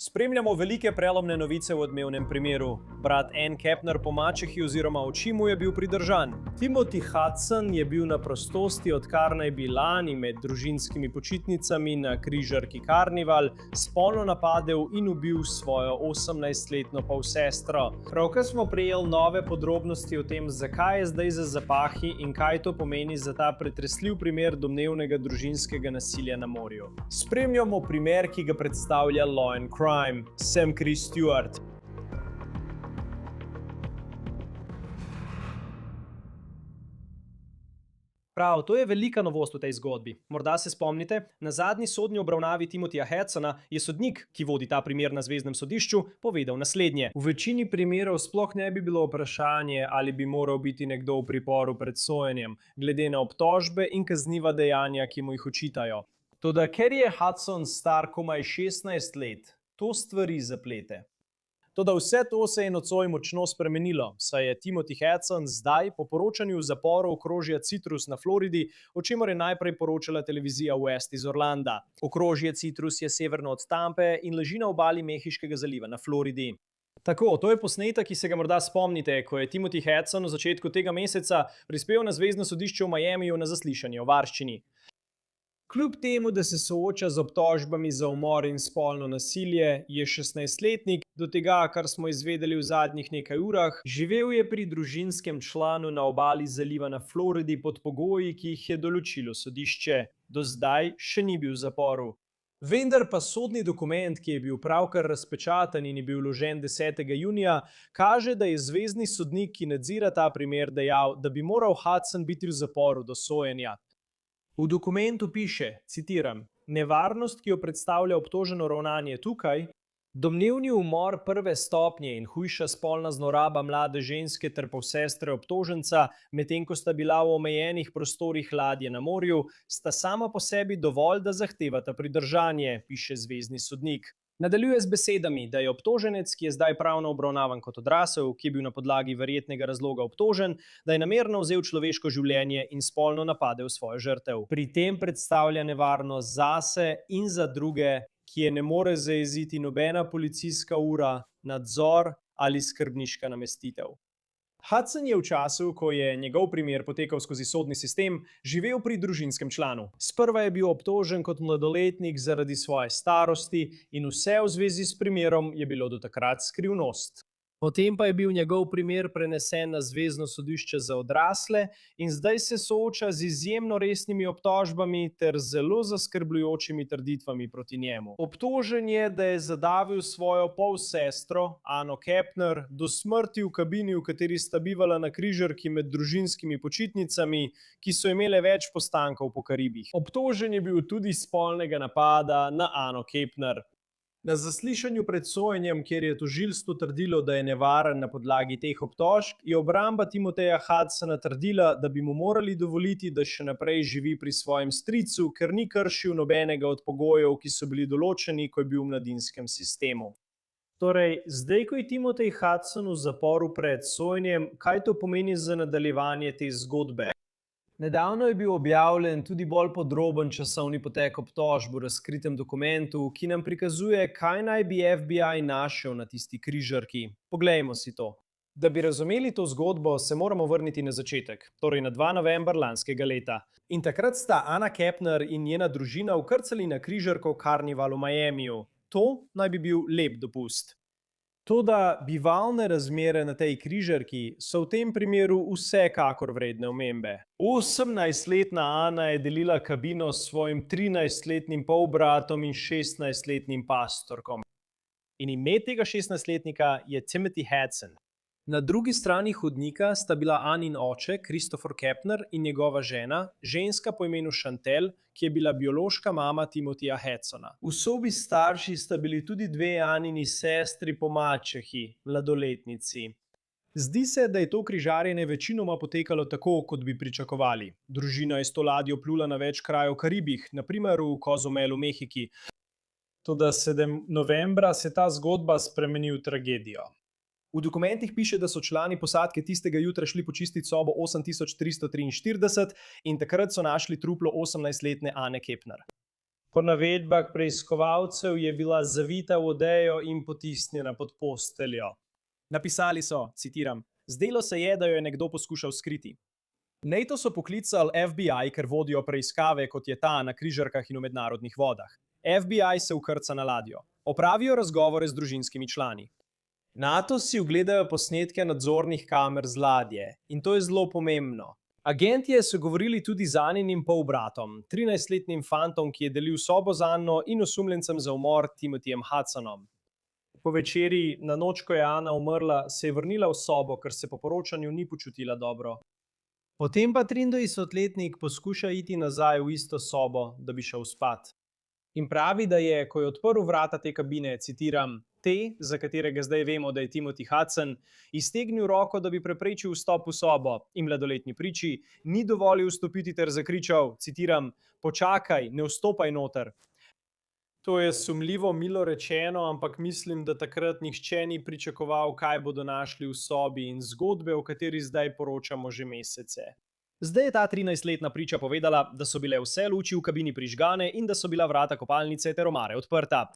Spremljamo velike prelomne novice v odmevnem primeru. Brat Ann Kepner po mačehi oziroma oči mu je bil pridržan. Timothy Hudson je bil na prostosti, odkar naj bi lani med družinskimi počitnicami na križarki Carnival spolno napadel in ubil svojo 18-letno polsestro. Pravkar smo prejeli nove podrobnosti o tem, zakaj je zdaj za zapahi in kaj to pomeni za ta pretresljiv primer domnevnega družinskega nasilja na morju. Spremljamo primer, ki ga predstavlja Law and Crime. Sem Chris Stewart. Prav, to je velika novost v tej zgodbi. Morda se spomnite, na zadnji sodni obravnavi Timothyja Hudsona je sodnik, ki vodi ta primer na zveznem sodišču, povedal naslednje. V večini primerov sploh ne bi bilo vprašanje, ali bi moral biti nekdo v priporu pred sojenjem, glede na obtožbe in kazniva dejanja, ki mu jih očitajo. Toda ker je Hudson star komaj 16 let, to stvari zaplete. Toda vse to se je nocoj močno spremenilo, saj je Timothy Hudson zdaj po poročanju v zaporu okrožja Citrus na Floridi, o čemer je najprej poročala televizija West iz Orlanda. Okrožje Citrus je severno od Tampe in leži na obali Mehiškega zaliva na Floridi. Tako, to je posnetek, ki se ga morda spomnite, ko je Timothy Hudson v začetku tega meseca prispel na zvezno sodišče v Miamiju na zaslišanje o varščini. Kljub temu, da se sooča z obtožbami za umor in spolno nasilje, je 16-letnik, do tega, kar smo izvedeli v zadnjih nekaj urah, živel je pri družinskem članu na obali zaliva na Floridi pod pogoji, ki jih je določilo sodišče. Do zdaj še ni bil v zaporu. Vendar pa sodni dokument, ki je bil pravkar razpečatan in je bil vložen 10. junija, kaže, da je zvezni sodnik, ki nadzira ta primer, dejal, da bi moral Hudson biti v zaporu do sojenja. V dokumentu piše, citiram, nevarnost, ki jo predstavlja obtoženo ravnanje tukaj, domnevni umor prve stopnje in hujša spolna zloraba mlade ženske ter polsestre obtoženca, medtem ko sta bila v omejenih prostorih ladje na morju, sta sama po sebi dovolj, da zahtevata pridržanje, piše zvezni sodnik. Nadaljuje z besedami, da je obtoženec, ki je zdaj pravno obravnavan kot odrasel, ki je bil na podlagi verjetnega razloga obtožen, da je namerno vzel človeško življenje in spolno napadel svojo žrtev. Pri tem predstavlja nevarnost zase in za druge, ki je ne more zajeziti nobena policijska ura, nadzor ali skrbniška namestitev. Hudson je v času, ko je njegov primer potekal skozi sodni sistem, živel pri družinskem članu. Sprva je bil obtožen kot mladoletnik zaradi svoje starosti in vse v zvezi s primerom je bilo do takrat skrivnost. Potem pa je bil njegov primer prenesen na zvezno sodišče za odrasle in zdaj se sooča z izjemno resnimi obtožbami ter zelo zaskrbljujočimi trditvami proti njemu. Obtožen je, da je zadavil svojo polsestro, Anno Kepner, do smrti v kabini, v kateri sta bivala na križarki med družinskimi počitnicami, ki so imele več postankov po Karibih. Obtožen je bil tudi spolnega napada na Anno Kepner. Na zaslišanju pred sojenjem, kjer je tožilstvo trdilo, da je nevaren na podlagi teh obtožb, je obramba Timothyja Hudsona trdila, da bi mu morali dovoliti, da še naprej živi pri svojem stricu, ker ni kršil nobenega od pogojev, ki so bili določeni, ko je bil v mladinskem sistemu. Torej, zdaj, ko je Timothy Hudson v zaporu pred sojenjem, kaj to pomeni za nadaljevanje te zgodbe? Nedavno je bil objavljen tudi bolj podroben časovni potek obtožb v razkritem dokumentu, ki nam prikazuje, kaj naj bi FBI našel na tisti križarki. Poglejmo si to. Da bi razumeli to zgodbo, se moramo vrniti na začetek, torej na 2. november lanskega leta. In takrat sta Anna Kepner in njena družina vkrcali na križarko Carnival v Miamiju. To naj bi bil lep dopust. Toda bivalne razmere na tej križarki so v tem primeru vsekakor vredne omembe. 18-letna Ana je delila kabino s svojim 13-letnim polbratom in 16-letnim pastorkom. In ime tega 16-letnika je Timothy Hudson. Na drugi strani hodnika sta bila Anin oče, Christopher Kepner, in njegova žena, ženska po imenu Chantel, ki je bila biološka mama Timothyja Hudsona. V sobi starši sta bili tudi dve Anini sestri po mačehi, mladoletnici. Zdi se, da je to križarjenje večinoma potekalo tako, kot bi pričakovali. Družina je s to ladjo plula na več krajev v Karibih, na primer v Cozumelu, Mehiki. Toda 7. novembra se ta zgodba spremeni v tragedijo. V dokumentih piše, da so člani posadke tistega jutra šli počistiti sobo 8343 in takrat so našli truplo 18-letne Anne Kepner. Po navedbah preiskovalcev je bila zavita v odejo in potisnjena pod posteljo. Napisali so, citiram, zdelo se je, da jo je nekdo poskušal skriti. NATO so poklicali FBI, ker vodijo preiskave, kot je ta na križarkah in v mednarodnih vodah. FBI se ukrca na ladjo. Opravijo razgovore z družinskimi člani. NATO si ogledajo posnetke nadzornih kamer z ladje. In to je zelo pomembno. Agentje so govorili tudi z Aninim polbratom, 13-letnim fantom, ki je delil sobo z Anno, in osumljencem za umor Timothyjem Hudsonom. Po večerji, na noč, ko je Ana umrla, se je vrnila v sobo, ker se po poročanju ni počutila dobro. Potem pa 23-letnik poskuša iti nazaj v isto sobo, da bi šel spat. In pravi, da je, ko je odprl vrata te kabine, citiram, te, za katerega zdaj vemo, da je Timothy Hudson, iztegnil roko, da bi preprečil vstop v sobo, in mladoletni priči ni dovolil vstopiti ter zakričal, citiram, počakaj, ne vstopaj noter. To je sumljivo milo rečeno, ampak mislim, da takrat nihče ni pričakoval, kaj bodo našli v sobi in zgodbe, o kateri zdaj poročamo že mesece. Zdaj je ta 13-letna priča povedala, da so bile vse luči v kabini prižgane in da so bila vrata kopalnice ter omare odprta.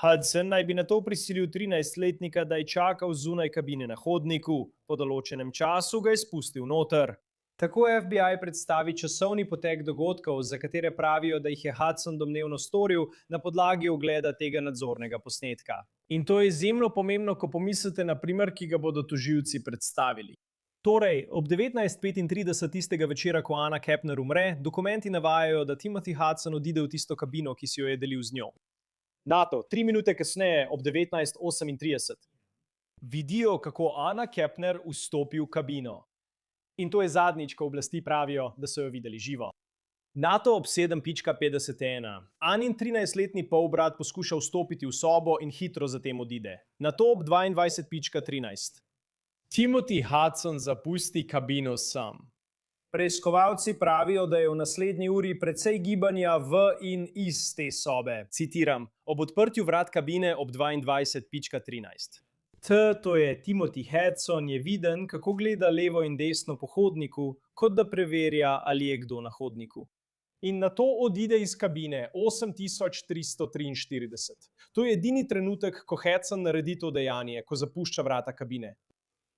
Hudson naj bi na to prisilil 13-letnika, da je čakal zunaj kabine na hodniku, po določenem času ga je spustil noter. Tako FBI predstavi časovni potek dogodkov, za katere pravijo, da jih je Hudson domnevno storil na podlagi ogleda tega nadzornega posnetka. In to je izjemno pomembno, ko pomislite na primer, ki ga bodo tožilci predstavili. Torej, ob 19:35 tistega večera, ko Anna Kepner umre, dokumenti navajajo, da Timothy Hudson odide v tisto kabino, ki si jo je delil z njo. NATO, 3 minute kasneje, ob 19:38. Vidijo, kako Anna Kepner vstopi v kabino. In to je zadnjič, ko oblasti pravijo, da so jo videli živo. NATO ob 7:51. Anin 13-letni polbrat poskuša vstopiti v sobo in hitro zatem odide. Nato ob 22:13. Timothy Hudson zapusti kabino sam. Preiskovalci pravijo, da je v naslednji uri precej gibanja v in iz te sobe. Citiram, ob odprtju vrat kabine ob 22:13. To je Timothy Hudson, je viden, kako gleda levo in desno po hodniku, kot da preverja, ali je kdo na hodniku. In nato odide iz kabine 8343. To je edini trenutek, ko Hudson naredi to dejanje, ko zapušča vrata kabine.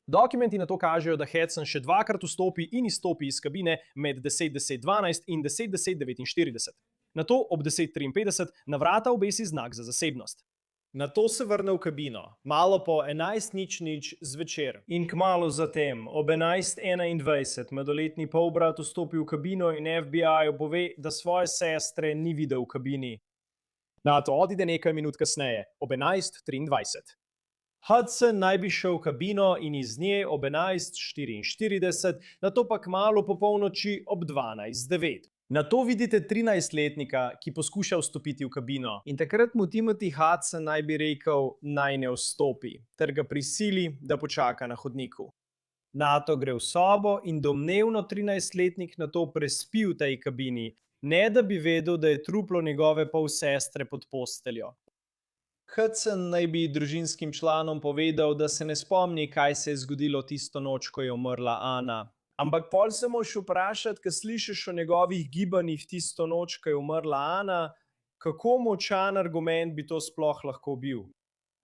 Dokumenti na to kažejo, da Hudson še dvakrat vstopi in izstopi iz kabine med 10:10:12 in 10:10:49. Nato ob 10:53 na vrata obesi znak za zasebnost. Nato se vrne v kabino, malo po 11:00 zvečer. In kmalu zatem, ob 11:21, mladoletni polbrat vstopi v kabino in FBI pove, da svoje sestre ni videl v kabini. Nato odide nekaj minut kasneje, ob 11:23. Hudson naj bi šel v kabino in iz nje ob 11:44, nato pa kmalu po polnoči ob 12:09. Nato vidite 13-letnika, ki poskuša vstopiti v kabino in takrat mu Timothy Hudson naj bi rekel, naj ne vstopi, ter ga prisili, da počaka na hodniku. NATO gre v sobo in domnevno 13-letnik nato prespi v tej kabini, ne da bi vedel, da je truplo njegove polsestre pod posteljo. Hudson naj bi družinskim članom povedal, da se ne spomni, kaj se je zgodilo tisto noč, ko je umrla Anna. Ampak pol se moraš vprašati, ko slišiš o njegovih gibanjih tisto noč, ko je umrla Anna, kako močan argument bi to sploh lahko bil.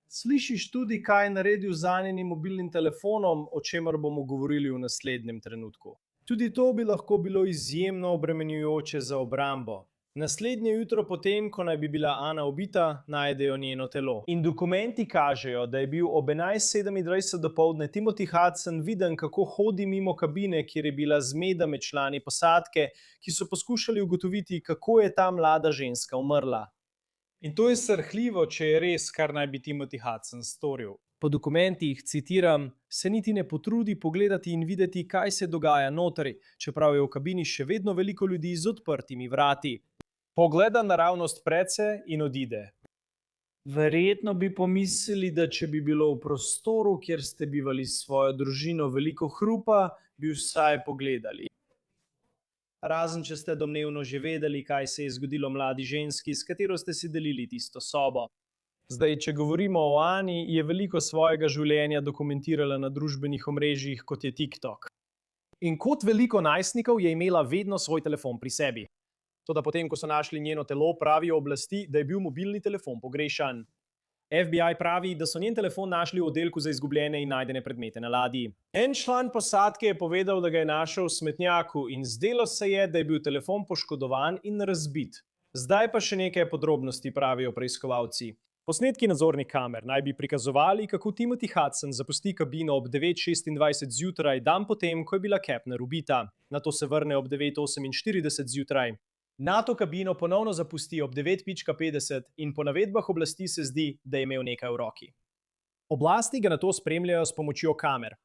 Slišiš tudi, kaj je naredil z Aninim mobilnim telefonom, o čemer bomo govorili v naslednjem trenutku. Tudi to bi lahko bilo izjemno obremenjujoče za obrambo. Naslednje jutro potem, ko naj bi bila Ana ubita, najdejo njeno telo. In dokumenti kažejo, da je bil ob 11:27 dopoldne Timothy Hudson viden, kako hodi mimo kabine, kjer je bila zmeda med člani posadke, ki so poskušali ugotoviti, kako je ta mlada ženska umrla. In to je srhljivo, če je res, kar naj bi Timothy Hudson storil. Po dokumentih, citiram, se niti ne potrudi pogledati in videti, kaj se dogaja notri, čeprav je v kabini še vedno veliko ljudi z odprtimi vrati. Pogleda naravnost predse in odide. Verjetno bi pomislili, da če bi bilo v prostoru, kjer ste bivali s svojo družino, veliko hrupa, bi vsaj pogledali. Razen, če ste domnevno že vedeli, kaj se je zgodilo mladi ženski, s katero ste si delili tisto sobo. Zdaj, če govorimo o Ani, je veliko svojega življenja dokumentirala na družbenih omrežjih, kot je TikTok. In kot veliko najstnikov je imela vedno svoj telefon pri sebi. Toda potem, ko so našli njeno telo, pravijo oblasti, da je bil mobilni telefon pogrešan. FBI pravi, da so njen telefon našli v oddelku za izgubljene in najdene predmete na ladji. En član posadke je povedal, da ga je našel v smetnjaku in zdelo se je, da je bil telefon poškodovan in razbit. Zdaj pa še nekaj podrobnosti, pravijo preiskovalci. Posnetki nadzornih kamer naj bi prikazovali, kako Timothy Hudson zapusti kabino ob 9:26 zjutraj, dan potem, ko je bila Kepner ubita. Nato se vrne ob 9:48 zjutraj. Nato kabino ponovno zapusti ob 9:50 in po navedbah oblasti se zdi, da je imel nekaj v roki. Oblasti ga nato spremljajo s pomočjo kamer.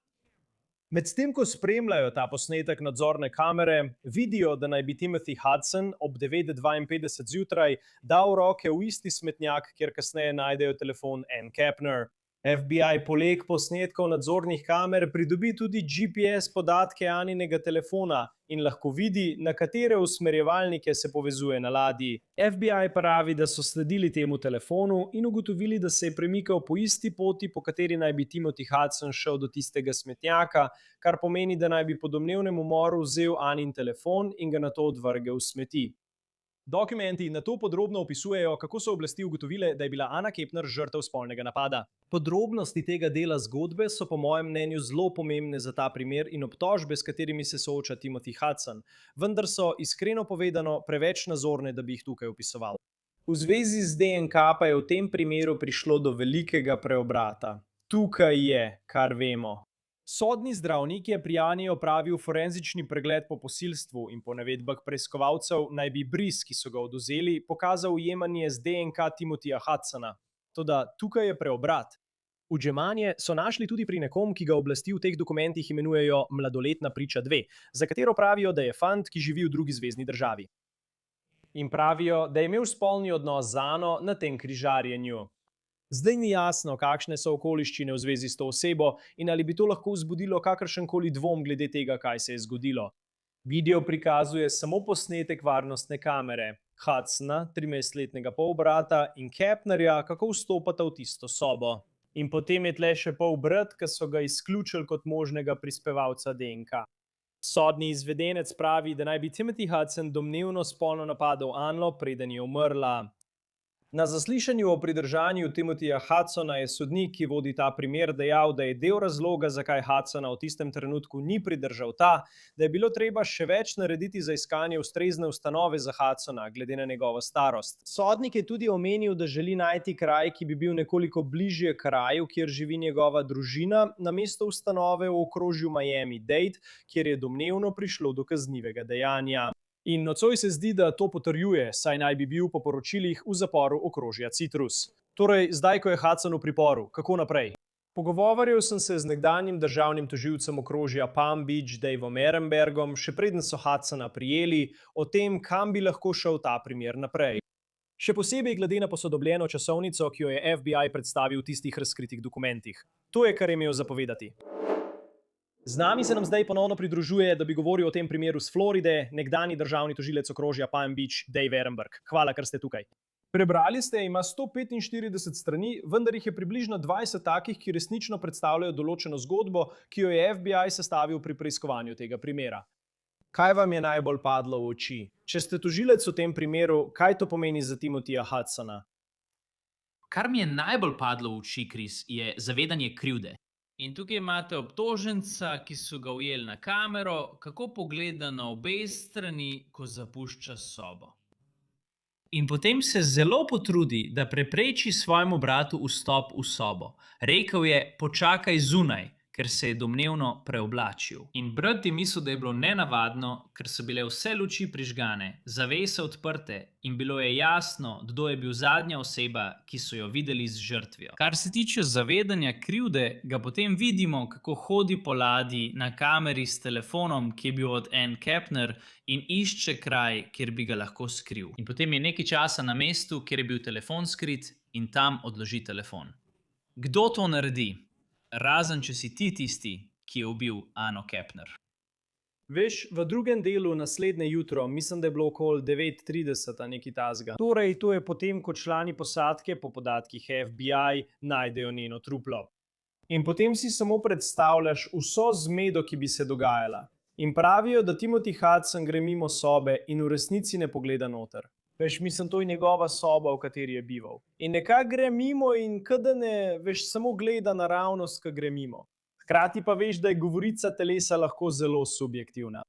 Medtem ko spremljajo ta posnetek nadzorne kamere, vidijo, da naj bi Timothy Hudson ob 9:52 zjutraj dal roke v isti smetnjak, kjer kasneje najdejo telefon Ann Kepner. FBI poleg posnetkov nadzornih kamer pridobi tudi GPS podatke Anninega telefona in lahko vidi, na katere usmerjevalnike se povezuje na ladji. FBI pravi, da so sledili temu telefonu in ugotovili, da se je premikal po isti poti, po kateri naj bi Timothy Hudson šel do tistega smetnjaka, kar pomeni, da naj bi po domnevnem umoru vzel Annin telefon in ga nato odvrgel v smeti. Dokumenti nato podrobno opisujejo, kako so oblasti ugotovile, da je bila Anna Kepner žrtev spolnega napada. Podrobnosti tega dela zgodbe so po mojem mnenju zelo pomembne za ta primer in obtožbe, s katerimi se sooča Timothy Hudson, vendar so, iskreno povedano, preveč nazorne, da bi jih tukaj opisoval. V zvezi z DNK pa je v tem primeru prišlo do velikega preobrata. Tukaj je, kar vemo. Sodni zdravnik je pri Ani opravil forenzični pregled po posilstvu in po navedbah preiskovalcev naj bi bris, ki so ga odvzeli, pokazal ujemanje z DNK Timothyja Hudsona. Toda tukaj je preobrat. Udžemanje so našli tudi pri nekom, ki ga oblasti v teh dokumentih imenujejo mladoletna priča 2, za katero pravijo, da je fant, ki živi v drugi zvezni državi. In pravijo, da je imel spolni odnos z Ano na tem križarjenju. Zdaj ni jasno, kakšne so okoliščine v zvezi s to osebo in ali bi to lahko vzbudilo kakršenkoli dvom glede tega, kaj se je zgodilo. Video prikazuje samo posnetek varnostne kamere, Hudsona, 13-letnega polbrata, in Kepnerja, kako vstopata v tisto sobo. In potem je tle še polbrat, ki so ga izključili kot možnega prispevalca DNK. Sodni izvedenec pravi, da naj bi Timothy Hudson domnevno spolno napadel Anno, preden je umrla. Na zaslišanju o pridržanju Timothyja Hudsona je sodnik, ki vodi ta primer, dejal, da je del razloga, zakaj Hudsona v tistem trenutku ni pridržal ta, da je bilo treba še več narediti za iskanje ustrezne ustanove za Hudsona, glede na njegovo starost. Sodnik je tudi omenil, da želi najti kraj, ki bi bil nekoliko bližje kraju, kjer živi njegova družina, namesto ustanove v okrožju Miami-Dade, kjer je domnevno prišlo do kaznivega dejanja. In nocoj se zdi, da to potrjuje, saj naj bi bil po poročilih v zaporu okrožja Citrus. Torej, zdaj, ko je Hudson v priporu, kako naprej? Pogovarjal sem se z nekdanjim državnim tožilcem okrožja Palm Beach, Davom Ehrenbergom, še preden so Hudsona prijeli, o tem, kam bi lahko šel ta primer naprej. Še posebej glede na posodobljeno časovnico, ki jo je FBI predstavil v tistih razkritih dokumentih. To je, kar je imel zapovedati. Z nami se nam zdaj ponovno pridružuje, da bi govoril o tem primeru z Floride, nekdanji državni tožilec okrožja Palm Beach, Dave Ehrenberg. Hvala, ker ste tukaj. Prebrali ste, ima 145 strani, vendar jih je približno 20 takih, ki resnično predstavljajo določeno zgodbo, ki jo je FBI sestavil pri preiskovanju tega primera. Kaj vam je najbolj padlo v oči? Če ste tožilec v tem primeru, kaj to pomeni za Timothyja Hudsona? Kar mi je najbolj padlo v oči, Chris, je zavedanje krivde. In tukaj imate obtoženca, ki so ga ujeli na kamero, kako pogleda na obe strani, ko zapušča sobo. In potem se zelo potrudi, da prepreči svojemu bratu vstop v sobo. Rekel je, počakaj zunaj, ker se je domnevno preoblačil. In brat je mislil, da je bilo nenavadno, ker so bile vse luči prižgane, zavese odprte in bilo je jasno, kdo je bil zadnja oseba, ki so jo videli z žrtvijo. Kar se tiče zavedanja krivde, ga potem vidimo, kako hodi po ladji na kameri s telefonom, ki je bil od Ann Kepner, in išče kraj, kjer bi ga lahko skril. In potem je nekaj časa na mestu, kjer je bil telefon skrit, in tam odloži telefon. Kdo to naredi? Razen, če si ti tisti, ki je ubil Anno Kepner. Veš, v drugem delu naslednje jutro, mislim, da je bilo okoli 9:30 nekaj tasga. Torej, to je potem, ko člani posadke po podatkih FBI najdejo njeno truplo. In potem si samo predstavljaš vso zmedo, ki bi se dogajala. In pravijo, da Timothy Hudson gre mimo sobe in v resnici ne pogleda noter. Veš, mislim, to je njegova soba, v kateri je bival. In nekako gre mimo in kada ne, veš, samo gleda naravnost, ko gre mimo. Hkrati pa veš, da je govorica telesa lahko zelo subjektivna.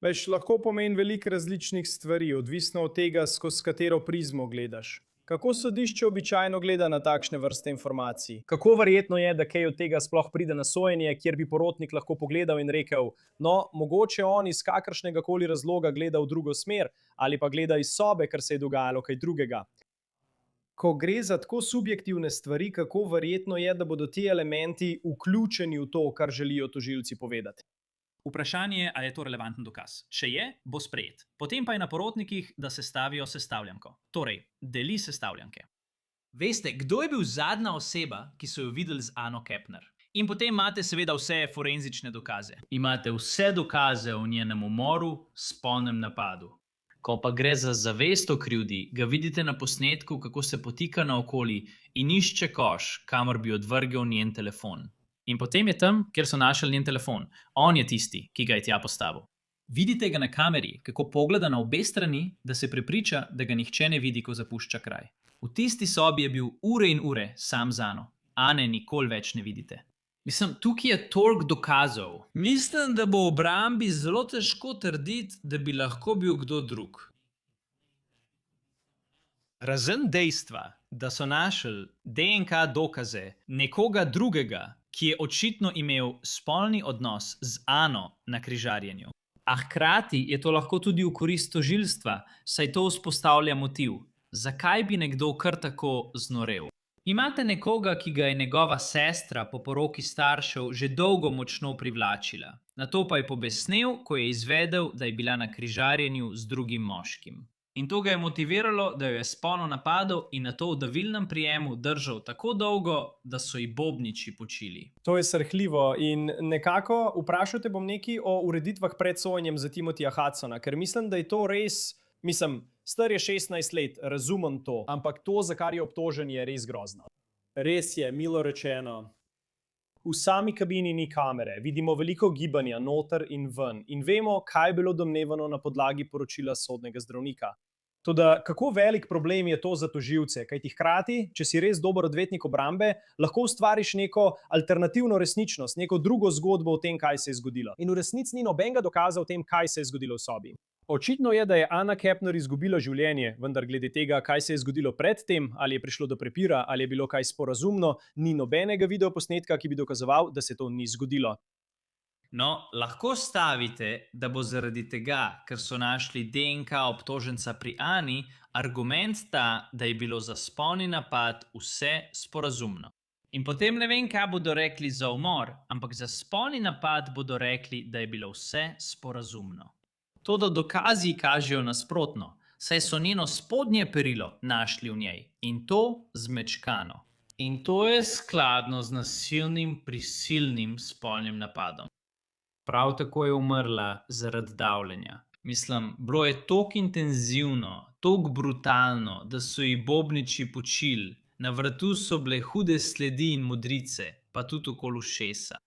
Veš, lahko pomeni veliko različnih stvari, odvisno od tega, skozi katero prizmo gledaš. Kako sodišče običajno gleda na takšne vrste informacij? Kako verjetno je, da kaj od tega sploh pride na sojenje, kjer bi porotnik lahko pogledal in rekel, no, mogoče on iz kakršnega koli razloga gleda v drugo smer, ali pa gleda iz sobe, ker se je dogajalo kaj drugega. Ko gre za tako subjektivne stvari, kako verjetno je, da bodo ti elementi vključeni v to, kar želijo tožilci povedati? Vprašanje je, ali je to relevanten dokaz. Če je, bo sprejet. Potem pa je na porotnikih, da sestavijo sestavljanko. Torej, deli sestavljanke. Veste, kdo je bil zadnja oseba, ki so jo videli z Anno Kepner? In potem imate seveda vse forenzične dokaze. Imate vse dokaze o njenem umoru, spolnem napadu. Ko pa gre za zavest o krivdi, ga vidite na posnetku, kako se potika naokoli in išče koš, kamor bi odvrgel njen telefon. In potem je tam, kjer so našli njen telefon. On je tisti, ki ga je tja postavil. Vidite ga na kameri, kako pogleda na obe strani, da se prepriča, da ga nihče ne vidi, ko zapušča kraj. V tisti sobi je bil ure in ure sam z Ano. Ane nikoli več ne vidite. Mislim, tukaj je toliko dokazov. Mislim, da bo v obrambi zelo težko trditi, da bi lahko bil kdo drug. Razen dejstva, da so našli DNK dokaze nekoga drugega, ki je očitno imel spolni odnos z Ano na križarjenju. A hkrati je to lahko tudi v korist tožilstva, saj to vzpostavlja motiv. Zakaj bi nekdo kar tako znorel? Imate nekoga, ki ga je njegova sestra po poroki staršev že dolgo močno privlačila. Nato pa je pobesnel, ko je izvedel, da je bila na križarjenju z drugim moškim. In to ga je motiviralo, da jo je spolno napadel in nato v davilnem prijemu držal tako dolgo, da so ji bobniči počili. To je srhljivo in nekako vprašal te bom nekaj o ureditvah pred sojenjem za Timothya Hudsona, ker mislim, da je to res, star je 16 let, razumem to, ampak to, za kar je obtožen, je res grozno. Res je, milo rečeno. V sami kabini ni kamere, vidimo veliko gibanja noter in ven in vemo, kaj je bilo domnevano na podlagi poročila sodnega zdravnika. Toda kako velik problem je to za tožilce, kajti hkrati, če si res dober odvetnik obrambe, lahko ustvariš neko alternativno resničnost, neko drugo zgodbo o tem, kaj se je zgodilo. In v resnici ni nobenega dokaza o tem, kaj se je zgodilo v sobi. Očitno je, da je Anna Kepner izgubila življenje, vendar glede tega, kaj se je zgodilo pred tem, ali je prišlo do prepira, ali je bilo kaj sporazumno, ni nobenega videoposnetka, ki bi dokazoval, da se to ni zgodilo. No, lahko stavite, da bo zaradi tega, ker so našli DNK obtoženca pri Ani, argument ta, da je bilo za spolni napad vse sporazumno. In potem ne vem, kaj bodo rekli za umor, ampak za spolni napad bodo rekli, da je bilo vse sporazumno. Toda dokazi kažejo nasprotno, saj so njeno spodnje perilo našli v njej in to zmečkano. In to je skladno z nasilnim, prisilnim spolnim napadom. Prav tako je umrla zaradi davljenja. Mislim, bilo je toliko intenzivno, toliko brutalno, da so ji bobniči počili. Na vratu so bile hude sledi in modrice, pa tudi okoli ušesa.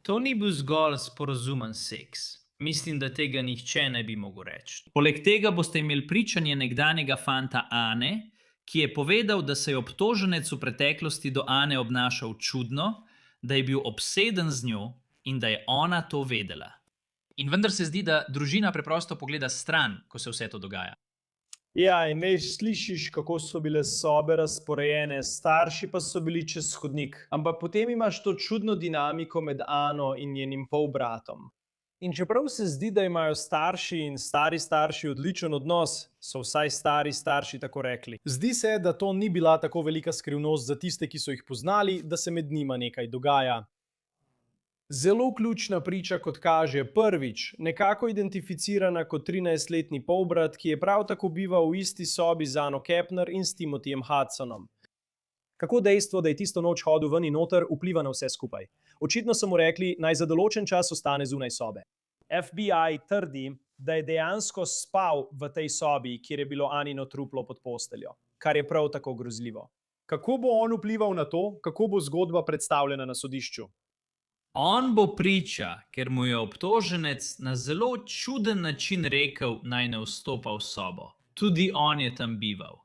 To ni bil zgolj sporazumen seks. Mislim, da tega nihče ne bi mogel reči. Poleg tega boste imeli pričanje nekdanjega fanta Ane, ki je povedal, da se je obtoženec v preteklosti do Ane obnašal čudno, da je bil obseden z njo in da je ona to vedela. In vendar se zdi, da družina preprosto pogleda stran, ko se vse to dogaja. Ja, in veš, slišiš, kako so bile sobe razporejene, starši pa so bili čez hodnik. Ampak potem imaš to čudno dinamiko med Ano in njenim polbratom. In čeprav se zdi, da imajo starši in stari starši odličen odnos, so vsaj stari starši tako rekli. Zdi se, da to ni bila tako velika skrivnost za tiste, ki so jih poznali, da se med njima nekaj dogaja. Zelo ključna priča, kot kaže, prvič, nekako identificirana kot 13-letni polbrat, ki je prav tako bival v isti sobi z Anno Kepner in s Timothyjem Hudsonom. Kako dejstvo, da je tisto noč hodil ven in noter, vpliva na vse skupaj? Očitno so mu rekli, naj za določen čas ostane zunaj sobe. FBI trdi, da je dejansko spal v tej sobi, kjer je bilo Anino truplo pod posteljo, kar je prav tako grozljivo. Kako bo on vplival na to, kako bo zgodba predstavljena na sodišču? On bo priča, ker mu je obtoženec na zelo čuden način rekel, naj ne vstopa v sobo. Tudi on je tam bival.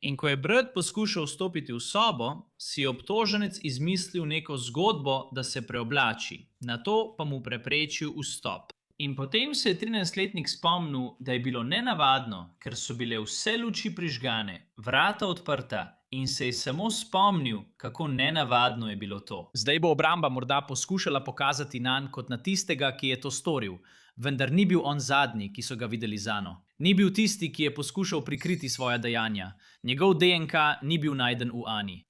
In ko je brat poskušal vstopiti v sobo, si je obtoženec izmislil neko zgodbo, da se preoblači, nato pa mu preprečil vstop. In potem se je 13-letnik spomnil, da je bilo nenavadno, ker so bile vse luči prižgane, vrata odprta in se je samo spomnil, kako nenavadno je bilo to. Zdaj bo obramba morda poskušala pokazati nanj kot na tistega, ki je to storil, vendar ni bil on zadnji, ki so ga videli z Ano. Ni bil tisti, ki je poskušal prikriti svoja dejanja. Njegov DNK ni bil najden v Ani.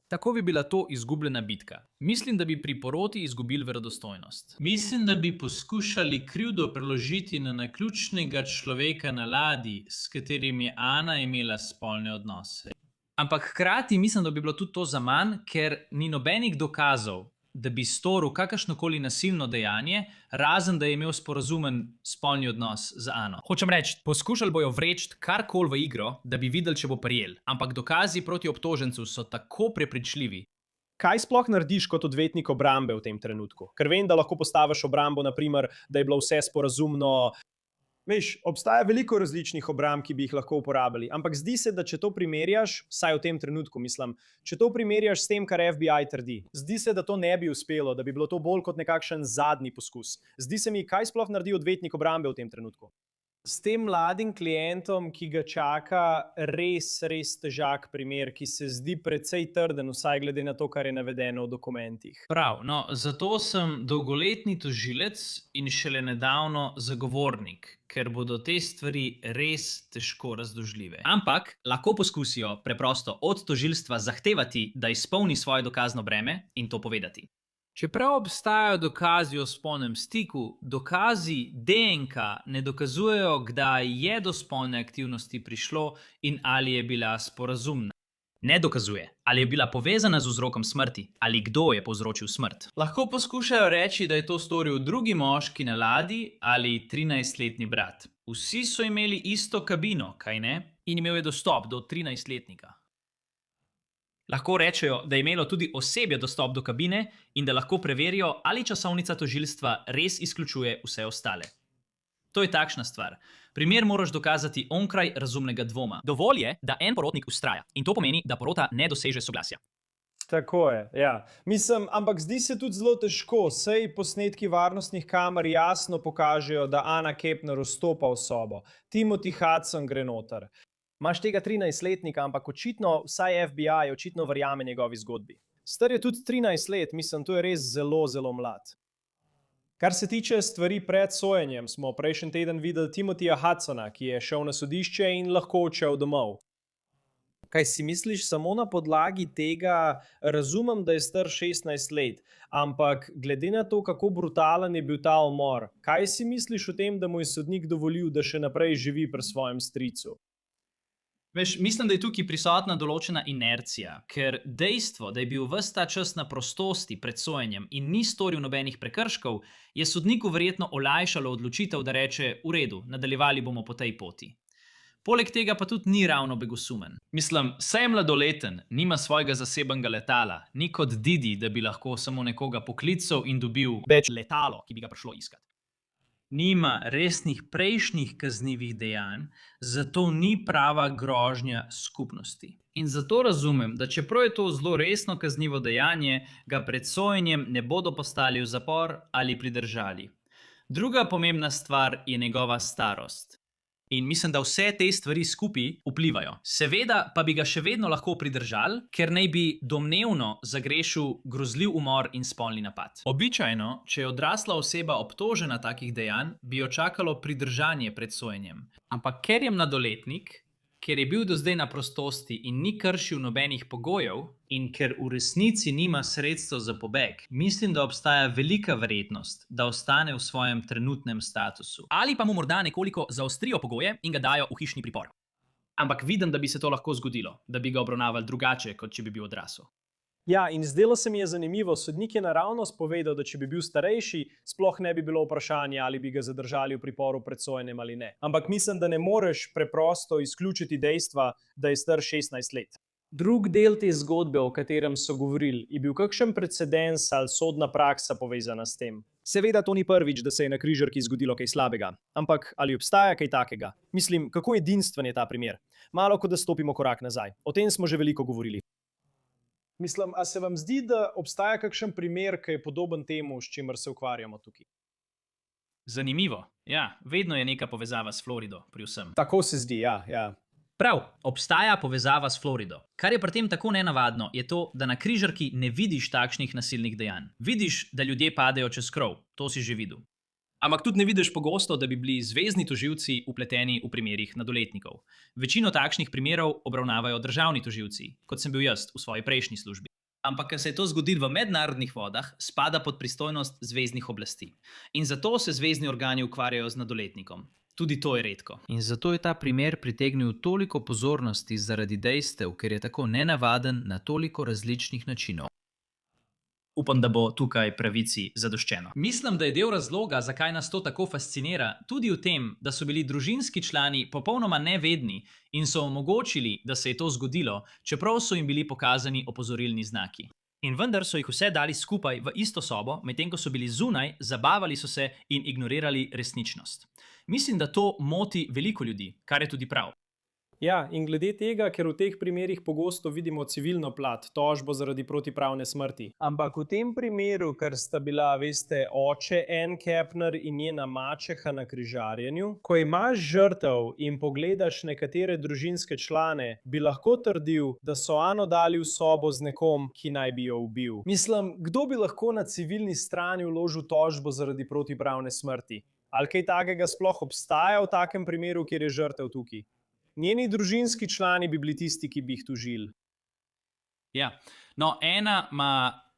Tako bi bila to izgubljena bitka. Mislim, da bi pri poroti izgubili verodostojnost. Mislim, da bi poskušali krivdo preložiti na naključnega človeka na ladji, s katerim je Ana imela spolne odnose. Ampak hkrati mislim, da bi bilo tudi to zaman, ker ni nobenih dokazov, da bi storil kakršnokoli nasilno dejanje, razen da je imel sporazumen spolni odnos z Ano. Hočem reči, poskušali bojo vreči karkoli v igro, da bi videli, če bo prijel. Ampak dokazi proti obtožencu so tako prepričljivi. Kaj sploh narediš kot odvetnik obrambe v tem trenutku? Ker vem, da lahko postaviš obrambo, naprimer, da je bilo vse sporazumno. Veš, obstaja veliko različnih obramb, ki bi jih lahko uporabili, ampak zdi se, da če to primerjaš, vsaj v tem trenutku mislim, če to primerjaš s tem, kar FBI trdi, zdi se, da to ne bi uspelo, da bi bilo to bolj kot nekakšen zadnji poskus. Zdi se mi, kaj sploh naredi odvetnik obrambe v tem trenutku? S tem mladim klientom, ki ga čaka res težak primer, ki se zdi precej trden, vsaj glede na to, kar je navedeno v dokumentih. Prav, no, zato sem dolgoletni tožilec in šele nedavno zagovornik, ker bodo te stvari res težko razložljive. Ampak lahko poskusijo preprosto od tožilstva zahtevati, da izpolni svoje dokazno breme in to povedati. Čeprav obstajajo dokazi o spolnem stiku, dokazi DNK ne dokazujejo, kdaj je do spolne aktivnosti prišlo in ali je bila sporazumna. Ne dokazuje, ali je bila povezana z vzrokom smrti ali kdo je povzročil smrt. Lahko poskušajo reči, da je to storil drugi moški na ladji ali 13-letni brat. Vsi so imeli isto kabino, kaj ne? In imel je dostop do 13-letnika. Lahko rečejo, da je imelo tudi osebje dostop do kabine in da lahko preverijo, ali časovnica tožilstva res izključuje vse ostale. To je takšna stvar. Primer moraš dokazati onkraj razumnega dvoma. Dovolj je, da en porotnik vztraja in to pomeni, da porota ne doseže soglasja. Tako je, ja. Mislim, ampak zdi se tudi zelo težko, saj posnetki varnostnih kamer jasno pokažejo, da Ana Kepner vstopa v sobo. Timothy Hudson gre noter. Imaš tega 13-letnika, ampak očitno, vsaj FBI očitno verjame njegovi zgodbi. Star je tudi 13 let, mislim, to je res zelo mlad. Kar se tiče stvari pred sojenjem, smo prejšnji teden videli Timothyja Hudsona, ki je šel na sodišče in lahko odšel domov. Kaj si misliš, samo na podlagi tega razumem, da je star 16 let, ampak glede na to, kako brutalen je bil ta umor, kaj si misliš o tem, da mu je sodnik dovolil, da še naprej živi pri svojem stricu? Veš, mislim, da je tukaj prisotna določena inercija, ker dejstvo, da je bil ves ta čas na prostosti pred sojenjem in ni storil nobenih prekrškov, je sodniku verjetno olajšalo odločitev, da reče: v redu, nadaljevali bomo po tej poti. Poleg tega pa tudi ni ravno begosumen. Mislim, saj je mladoleten, nima svojega zasebnega letala, ni kot Didi, da bi lahko samo nekoga poklical in dobil več letalo, ki bi ga prišlo iskat. Nima resnih prejšnjih kaznivih dejanj, zato ni prava grožnja skupnosti. In zato razumem, da čeprav je to zelo resno kaznivo dejanje, ga pred sojenjem ne bodo poslali v zapor ali pridržali. Druga pomembna stvar je njegova starost. In mislim, da vse te stvari skupaj vplivajo. Seveda pa bi ga še vedno lahko pridržali, ker naj bi domnevno zagrešil grozljiv umor in spolni napad. Običajno, če je odrasla oseba obtožena takih dejanj, bi jo čakalo pridržanje pred sojenjem. Ampak ker je mladoletnik, ker je bil do zdaj na prostosti in ni kršil nobenih pogojev, in ker v resnici nima sredstev za pobeg, mislim, da obstaja velika verjetnost, da ostane v svojem trenutnem statusu. Ali pa mu morda nekoliko zaostrijo pogoje in ga dajo v hišni pripor. Ampak vidim, da bi se to lahko zgodilo, da bi ga obravnavali drugače, kot če bi bil odrasel. Ja, in zdelo se mi je zanimivo, sodnik je naravnost povedal, da če bi bil starejši, sploh ne bi bilo vprašanje, ali bi ga zadržali v priporu pred sojenjem ali ne. Ampak mislim, da ne moreš preprosto izključiti dejstva, da je star 16 let. Drug del te zgodbe, o katerem so govorili, je bil kakšen precedens ali sodna praksa povezana s tem? Seveda to ni prvič, da se je na križarki zgodilo kaj slabega, ampak ali obstaja kaj takega? Mislim, kako edinstven je ta primer? Malo kot da stopimo korak nazaj. O tem smo že veliko govorili. Mislim, a se vam zdi, da obstaja kakšen primer, ki je podoben temu, s čimer se ukvarjamo tukaj? Zanimivo. Ja, vedno je neka povezava s Florido pri vsem. Tako se zdi, ja. Prav, obstaja povezava s Florido. Kar je pri tem tako nenavadno, je to, da na križarki ne vidiš takšnih nasilnih dejanj. Vidiš, da ljudje padejo čez krov, to si že videl. Ampak tudi ne vidiš pogosto, da bi bili zvezni tožilci vpleteni v primerih mladoletnikov. Večino takšnih primerov obravnavajo državni tožilci, kot sem bil jaz v svoji prejšnji službi. Ampak, ker se je to zgodilo v mednarodnih vodah, spada pod pristojnost zveznih oblasti. In zato se zvezni organi ukvarjajo z mladoletnikom. Tudi to je redko. In zato je ta primer pritegnil toliko pozornosti zaradi dejstev, ker je tako nenavaden na toliko različnih načinov. Upam, da bo tukaj pravici zadoščeno. Mislim, da je del razloga, zakaj nas to tako fascinira, tudi v tem, da so bili družinski člani popolnoma nevedni in so omogočili, da se je to zgodilo, čeprav so jim bili pokazani opozorilni znaki. In vendar so jih vse dali skupaj v isto sobo, medtem ko so bili zunaj, zabavali so se in ignorirali resničnost. Mislim, da to moti veliko ljudi, kar je tudi prav. Ja, in glede tega, ker v teh primerih pogosto vidimo civilno plat, tožbo zaradi protipravne smrti. Ampak v tem primeru, ker sta bila, veste, oče Ann Kepner in njena mačeha na križarjenju, ko imaš žrtev in pogledaš nekatere družinske člane, bi lahko trdil, da so Ano dali v sobo z nekom, ki naj bi jo ubil. Mislim, kdo bi lahko na civilni strani vložil tožbo zaradi protipravne smrti? Ali kaj takega sploh obstaja v takem primeru, kjer je žrtev tukaj? Njeni družinski člani bi bili tisti, ki bi jih tožili. Ja, no, ena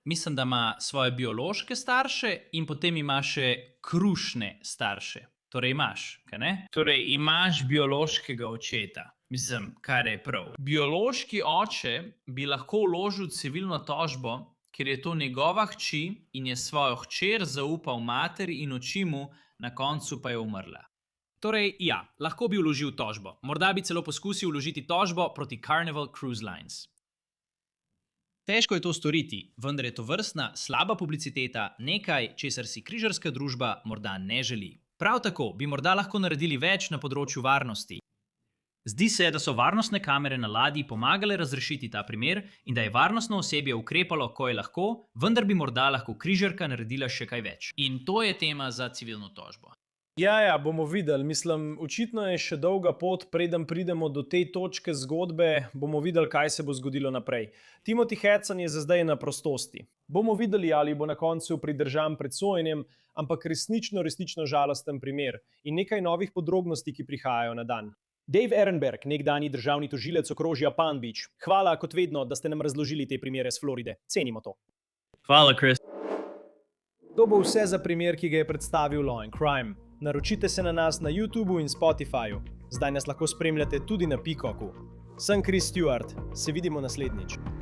mislim, da ima svoje biološke starše in potem ima še krušne starše. Torej imaš, kaj ne? Torej imaš biološkega očeta. Mislim, kar je prav. Biološki oče bi lahko vložil civilno tožbo, ker je to njegova hči in je svojo hčer zaupal materi in očimu, na koncu pa je umrla. Torej, ja, lahko bi vložil tožbo. Morda bi celo poskusil vložiti tožbo proti Carnival Cruise Lines. Težko je to storiti, vendar je to vrstna, slaba publiciteta nekaj, česar si križarska družba morda ne želi. Prav tako bi morda lahko naredili več na področju varnosti. Zdi se, da so varnostne kamere na ladji pomagale razrešiti ta primer in da je varnostno osebje ukrepalo, ko je lahko, vendar bi morda lahko križarka naredila še kaj več. In to je tema za civilno tožbo. Ja, bomo videli. Mislim, očitno je še dolga pot, preden pridemo do te točke zgodbe, bomo videli, kaj se bo zgodilo naprej. Timothy Hudson je za zdaj na prostosti. Bomo videli, ali bo na koncu pridržan pred sojenjem, ampak resnično žalosten primer in nekaj novih podrobnosti, ki prihajajo na dan. Dave Ehrenberg, nekdanji državni tožilec okrožja Palm Beach. Hvala, kot vedno, da ste nam razložili te primere s Floride. Cenimo to. Hvala, Chris. To bo vse za primer, ki ga je predstavil Law & Crime. Naročite se na nas na YouTubu in Spotifyju. Zdaj nas lahko spremljate tudi na Peacocku. Sem Chris Stewart. Se vidimo naslednjič.